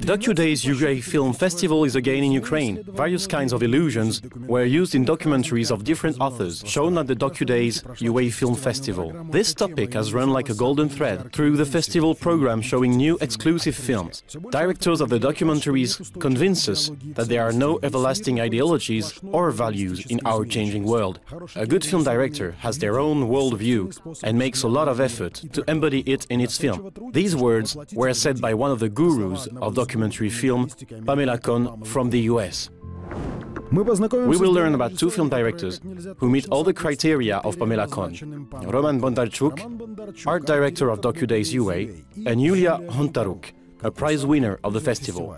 Docudays UA Film Festival is again in Ukraine. Various kinds of illusions were used in documentaries of different authors, shown at the Docudays UA Film Festival. This topic has run like a golden thread through the festival program, showing new exclusive films. Directors of the documentaries convince us that there are no everlasting ideologies or values in our changing world. A good film director has their own worldview and makes a lot of effort to embody it in its film. These words were said by one of the gurus of documentary film, Pamela Cohn from the US. We will learn about two film directors who meet all the criteria of Pamela Cohn: Roman Bondarchuk, art director of Docudays UA, and Yulia Hontaruk, a prize winner of the festival.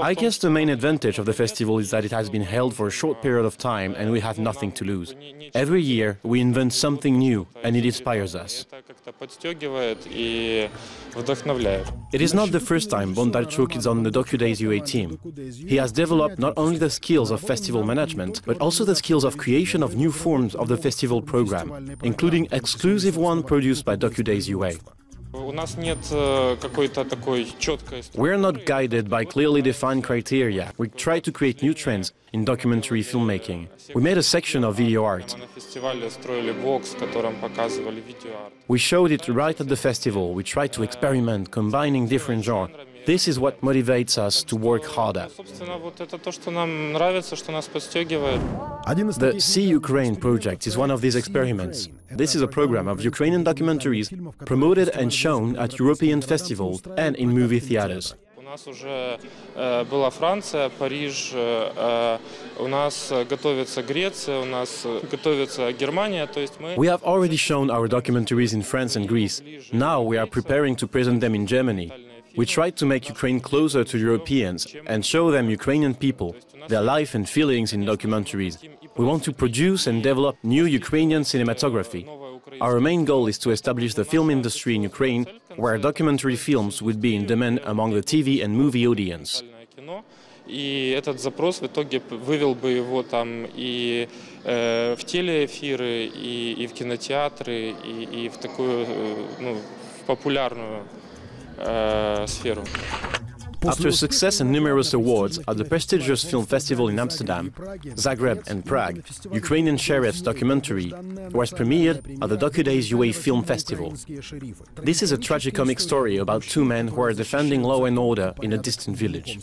I guess the main advantage of the festival is that it has been held for a short period of time and we have nothing to lose. Every year we invent something new and it inspires us. It is not the first time Bondarchuk is on the Docudays UA team. He has developed not only the skills of festival management, but also the skills of creation of new forms of the festival program, including exclusive one produced by Docudays UA. We are not guided by clearly defined criteria. We try to create new trends in documentary filmmaking. We made a section of video art. We showed it right at the festival. We tried to experiment, combining different genres. This is what motivates us to work harder. The See Ukraine project is one of these experiments. This is a program of Ukrainian documentaries promoted and shown at European festivals and in movie theaters. We have already shown our documentaries in France and Greece. Now we are preparing to present them in Germany. We tried to make Ukraine closer to Europeans and show them Ukrainian people, their life and feelings in documentaries. We want to produce and develop new Ukrainian cinematography. Our main goal is to establish the film industry in Ukraine, where documentary films would be in demand among the TV and movie audience. И этот запрос в итоге вывел бы его там и в телеэфиры, и в кинотеатры, и в такую, ну, популярную сферу. After success and numerous awards at the prestigious film festival in Amsterdam, Zagreb and Prague, Ukrainian Sheriff's documentary was premiered at the Docudays UA Film Festival. This is a tragicomic story about two men who are defending law and order in a distant village.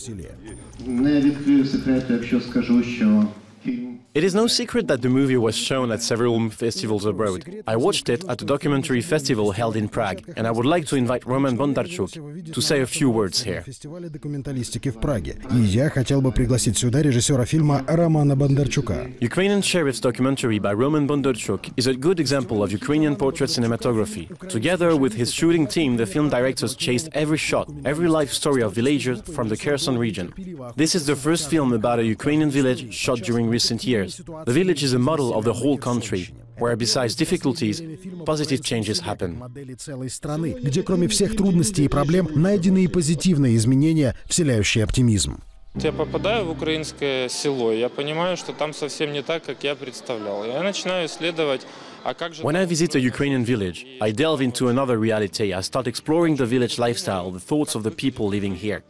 It is no secret that the movie was shown at several festivals abroad. I watched it at a documentary festival held in Prague, and I would like to invite Roman Bondarchuk to say a few words here. Ukrainian Sheriff's documentary by Roman Bondarchuk is a good example of Ukrainian portrait cinematography. Together with his shooting team, the film directors chased every shot, every life story of villagers from the Kherson region. This is the first film about a Ukrainian village shot during recent years. The village is a model of the whole country, where besides difficulties, positive changes happen. Где кроме всех трудностей и проблем найдены и позитивные изменения, вселяющие оптимизм. Я попадаю в украинское село, я понимаю, что там совсем не так, как я представлял. Я начинаю исследовать, а как же... When I visit a Ukrainian village, I delve into another reality. I start exploring the village lifestyle, the thoughts of the people living here.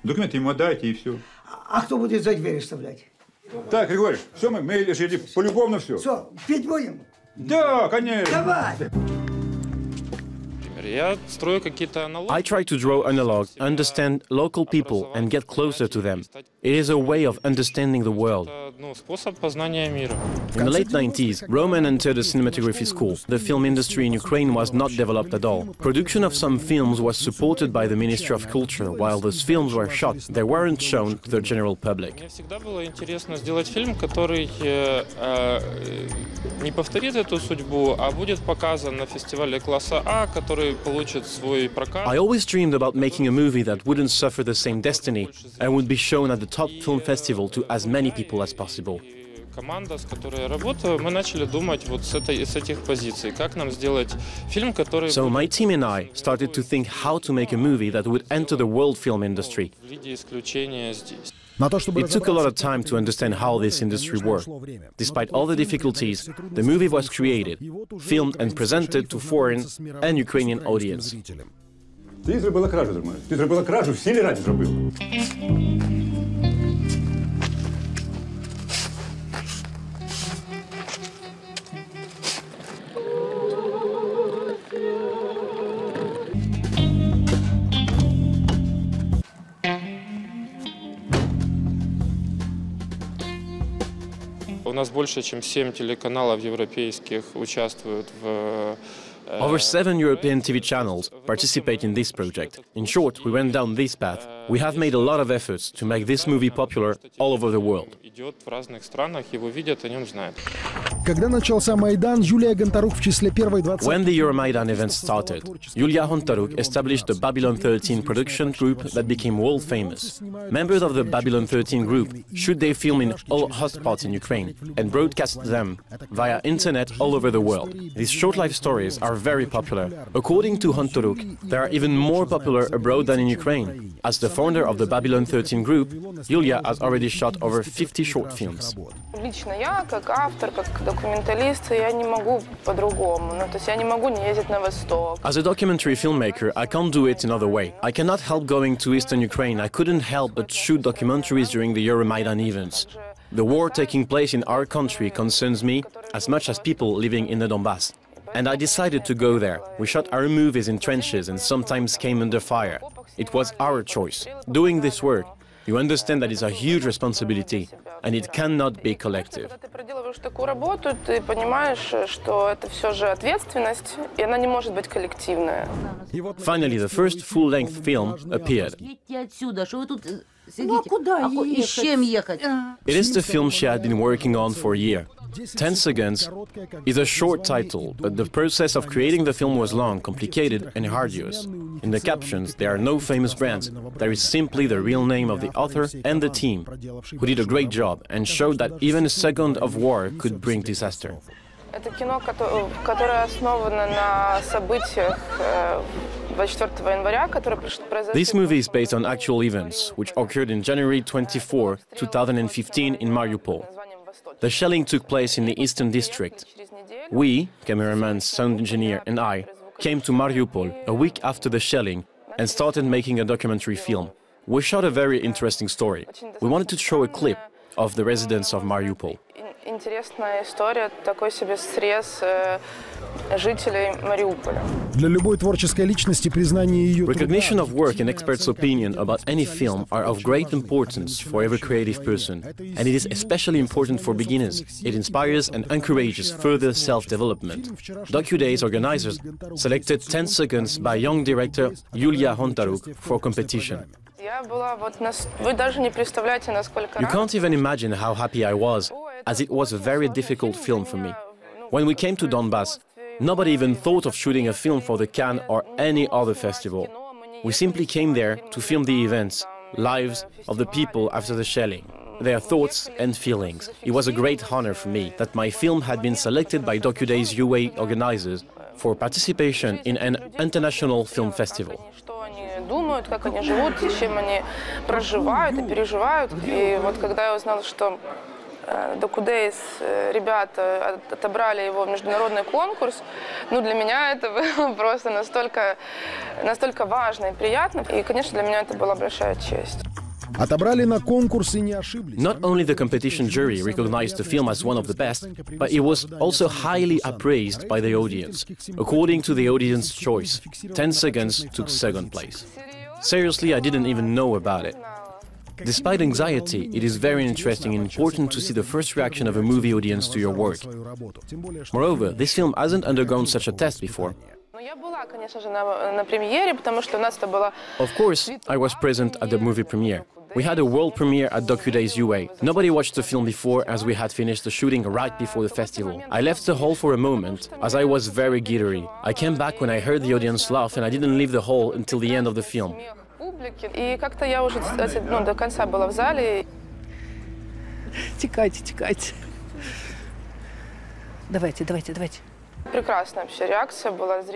Документы ему отдайте и все. А кто будет за дверь вставлять? Так, Григорий, все, мы решили полюбовно все. Что, пить будем? Да, конечно. Давай! I try to draw analog, understand local people and get closer to them. It is a way of understanding the world. In the late 90s, Roman entered a cinematography school. The film industry in Ukraine was not developed at all. Production of some films was supported by the Ministry of Culture. While those films were shot, they weren't shown to the general public. I always dreamed about making a movie that wouldn't suffer the same destiny and would be shown at the top film festival to as many people as possible. Команда, с которой я работаю, мы начали думать вот с этих позиций, как нам сделать фильм, который... So my team and I started to think how to make a movie that would enter the world film industry. В виде исключения здесь. It took a lot of time to understand how this industry worked. Despite all the difficulties, the movie was created, filmed and presented to foreign and Ukrainian audience. Ти зробила кражу, Дерман. Ти зробила кражу, всі раді зробила. У нас больше, чем 7 телеканалов европейских участвуют в... Over 7 European TV channels participate in this project. In short, we went down this path. We have made a lot of efforts to make this movie popular all over the world. Идет в разных странах, его видят, о нем знают. Когда начался Майдан, Юлия Гонтарук в числе первой 20... When the Euromaidan event started, Yulia Hontaruk established the Babylon 13 production group that became world famous. Members of the Babylon 13 group shoot their film in all hotspots in Ukraine and broadcast them via internet all over the world. These short life stories are very popular. According to Hontaruk, they are even more popular abroad than in Ukraine. As the founder of the Babylon 13 group, Yulia has already shot over 50 short films. Лично я, как автор, как документалист, я не могу по-другому. Ну, то есть я не могу не ездить на восток. As a documentary filmmaker, I can't do it another way. I cannot help going to Eastern Ukraine. I couldn't help but shoot documentaries during the Euromaidan events. The war taking place in our country concerns me as much as people living in the Donbass. And I decided to go there. We shot our movies in trenches and sometimes came under fire. It was our choice. Doing this work, you understand that it's a huge responsibility, and it cannot be collective. Когда ты проделываешь такую работу, ты понимаешь, что это все же ответственность, и она не может быть коллективная. Finally, the first full-length film appeared. It is the film she had been working on for a year. 10 Seconds is a short title, but the process of creating the film was long, complicated and arduous. In the captions, there are no famous brands. There is simply the real name of the author and the team, who did a great job and showed that even a second of war could bring disaster. Это кино, которое основано на событиях 24 января, которые произошли. This movie is based on actual events, which occurred in January 24, 2015 in Mariupol. The shelling took place in the Eastern District. We, cameraman, sound engineer and I, came to Mariupol a week after the shelling and started making a documentary film. We shot a very interesting story. We wanted to show a clip of the residents of Mariupol. Интересная история, такой себе срез жителей Мариуполя. Для любой творческой личности признание ее труда... Recognition of work and experts' opinion about any film are of great importance for every creative person, and it is especially important for beginners. It inspires and encourages further self-development. Docudays organizers selected 10 Seconds by young director Yulia Hontaruk for competition. Вы даже не представляете, насколько... You can't even imagine how happy I was, as it was a very difficult film for me. When we came to Donbass, nobody even thought of shooting a film for the Cannes or any other festival. We simply came there to film the events, lives of the people after the shelling, their thoughts and feelings. It was a great honor for me that my film had been selected by Docudays UA organizers for participation in an international film festival. Думают, как они живут, с чем они проживают и переживают. И вот когда я узнала, что Docudays ребята отобрали его в международный конкурс, ну для меня это было просто настолько важно и приятно. И, конечно, для меня это была большая честь. Отобрали на конкурс и не ошиблись. Not only the competition jury recognized the film as one of the best, but it was also highly appraised by the audience. According to the audience choice, 10 Seconds took second place. Seriously, I didn't even know about it. Despite anxiety, it is very interesting and important to see the first reaction of a movie audience to your work. Moreover, this film hasn't undergone such a test before. Of course, I was present at the movie premiere. We had a world premiere at Docudays UA. Nobody watched the film before, as we had finished the shooting right before the festival. I left the hall for a moment, as I was very giddy. I came back when I heard the audience laugh, and I didn't leave the hall until the end of the film. И как-то я уже до конца была в зале. Текайте, текайте. Давайте.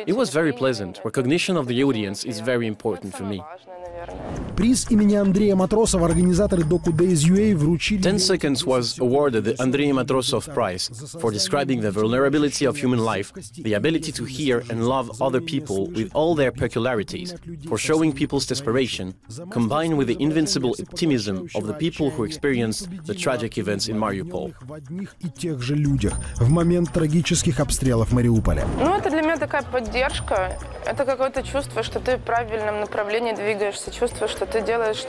It was very pleasant. Recognition of the audience is very important for me. Приз имени Андрея Матросова организаторы Docudays UA вручили... 10 Seconds was awarded the Andrei Matrosov Prize for describing the vulnerability of human life, the ability to hear and love other people with all their peculiarities, for showing people's desperation, combined with the invincible optimism of the people who experienced the tragic events in Mariupol. В одних и тех же людях в момент трагических обстрелов Мариуполя. Ну, это для меня такая поддержка. Это какое-то чувство, что ты в правильном направлении двигаешься, чувство, что ты делаешь...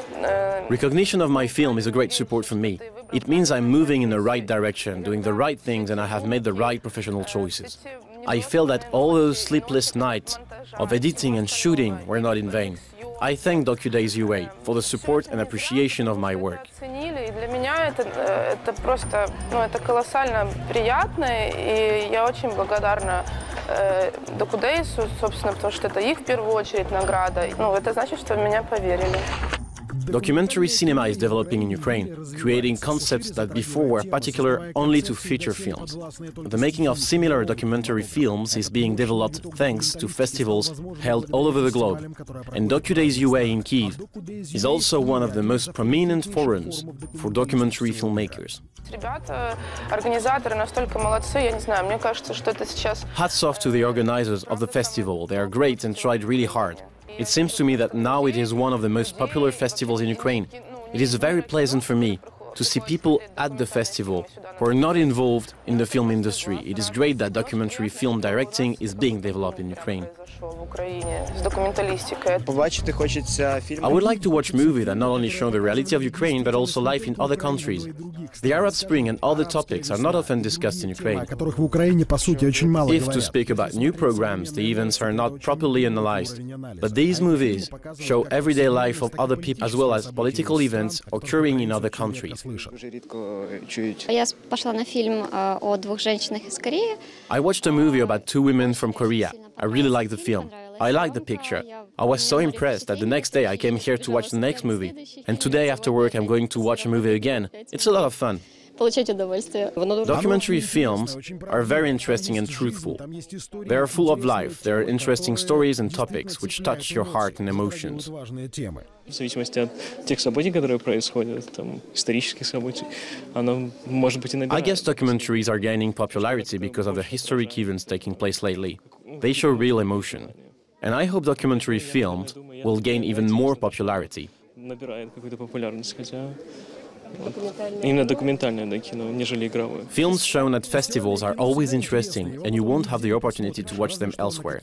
Recognition of my film is a great support for me. It means I'm moving in the right direction, doing the right things, and I have made the right professional choices. I feel that all those sleepless nights of editing and shooting were not in vain. I thank Docudays UA for the support and appreciation of my work. Для меня это просто, это колоссально приятно, и я очень благодарна Docudays, собственно, потому что это их в первую очередь награда. Это значит, что в меня поверили. Documentary cinema is developing in Ukraine, creating concepts that before were particular only to feature films. The making of similar documentary films is being developed thanks to festivals held all over the globe. And Docudays UA in Kyiv is also one of the most prominent forums for documentary filmmakers. Ребята, организаторы настолько молодцы, я не знаю, мне кажется, что это сейчас... Hats off to the organizers of the festival. They are great and tried really hard. It seems to me that now it is one of the most popular festivals in Ukraine. It is very pleasant for me to see people at the festival who are not involved in the film industry. It is great that documentary film directing is being developed in Ukraine. I would like to watch movies that not only show the reality of Ukraine, but also life in other countries. The Arab Spring and other topics are not often discussed in Ukraine. If to speak about new programs, the events are not properly analyzed. But these movies show everyday life of other people as well as political events occurring in other countries. I watched a movie about two women from Korea. I really liked the film. I liked the picture. I was so impressed that the next day I came here to watch the next movie. And today after work I'm going to watch a movie again. It's a lot of fun. Documentary films are very interesting and truthful. They are full of life. There are interesting stories and topics which touch your heart and emotions. В зависимости от тех событий, которые происходят, там, исторических событий, оно может быть и набирает. I guess documentaries are gaining popularity because of the historic events taking place lately. They show real emotion. And I hope documentary films will gain even more popularity. Набирает какую-то популярность, хотя именно документальное, да, кино, нежели игровое. Films shown at festivals are always interesting, and you won't have the opportunity to watch them elsewhere,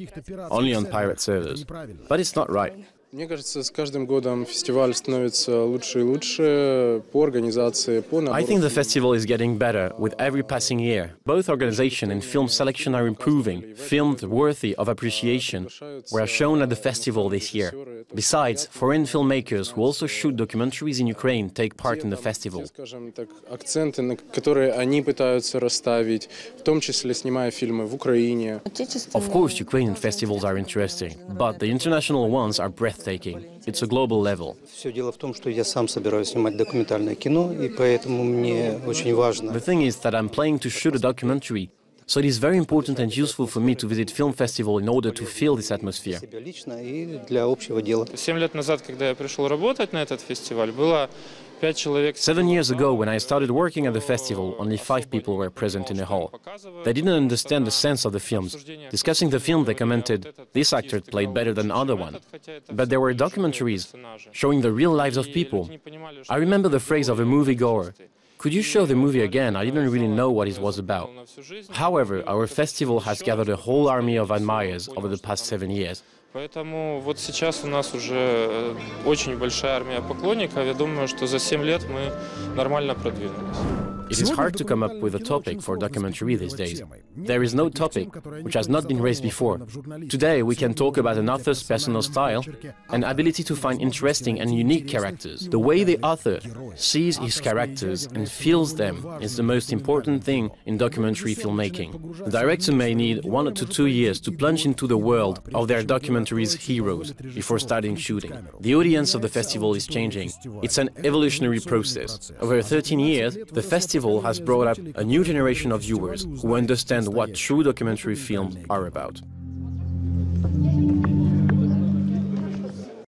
only on pirate servers. But it's not right. Мне кажется, с каждым годом фестиваль становится лучше и лучше по организации, по набору. I think the festival is getting better with every passing year. Both organization and film selection are improving. Films worthy of appreciation were shown at the festival this year. Besides, foreign filmmakers who also shoot documentaries in Ukraine take part in the festival. Скажем так, акценты, на которые они пытаются расставить, в том числе снимая фильмы в Украине. Of course, Ukrainian festivals are interesting, but the international ones are breathtaking. It's a global level. Все дело в том, что я сам собираюсь снимать документальное кино, и поэтому мне очень важно. The thing is that I'm planning to shoot a documentary, so it is very important and useful for me to visit film festival in order to feel this atmosphere. Себя лично и для общего дела. 7 лет назад, когда я пришел работать на этот фестиваль, было 5 человек. 7 years ago, when I started working at the festival, only 5 people were present in the hall. They didn't understand the sense of the films. Discussing the film, they commented, "This actor played better than the other one." But there were documentaries showing the real lives of people. I remember the phrase of a moviegoer, "Could you show the movie again? I didn't really know what it was about." However, our festival has gathered a whole army of admirers over the past 7 years. Поэтому вот сейчас у нас уже очень большая армия поклонников. Я думаю, что за 7 лет мы нормально продвинулись. It is hard to come up with a topic for documentary these days. There is no topic which has not been raised before. Today we can talk about an author's personal style and ability to find interesting and unique characters. The way the author sees his characters and feels them is the most important thing in documentary filmmaking. The director may need 1 to 2 years to plunge into the world of their documentary's heroes before starting shooting. The audience of the festival is changing. It's an evolutionary process. Over 13 years, the festival has brought up a new generation of viewers who understand what true documentary films are about.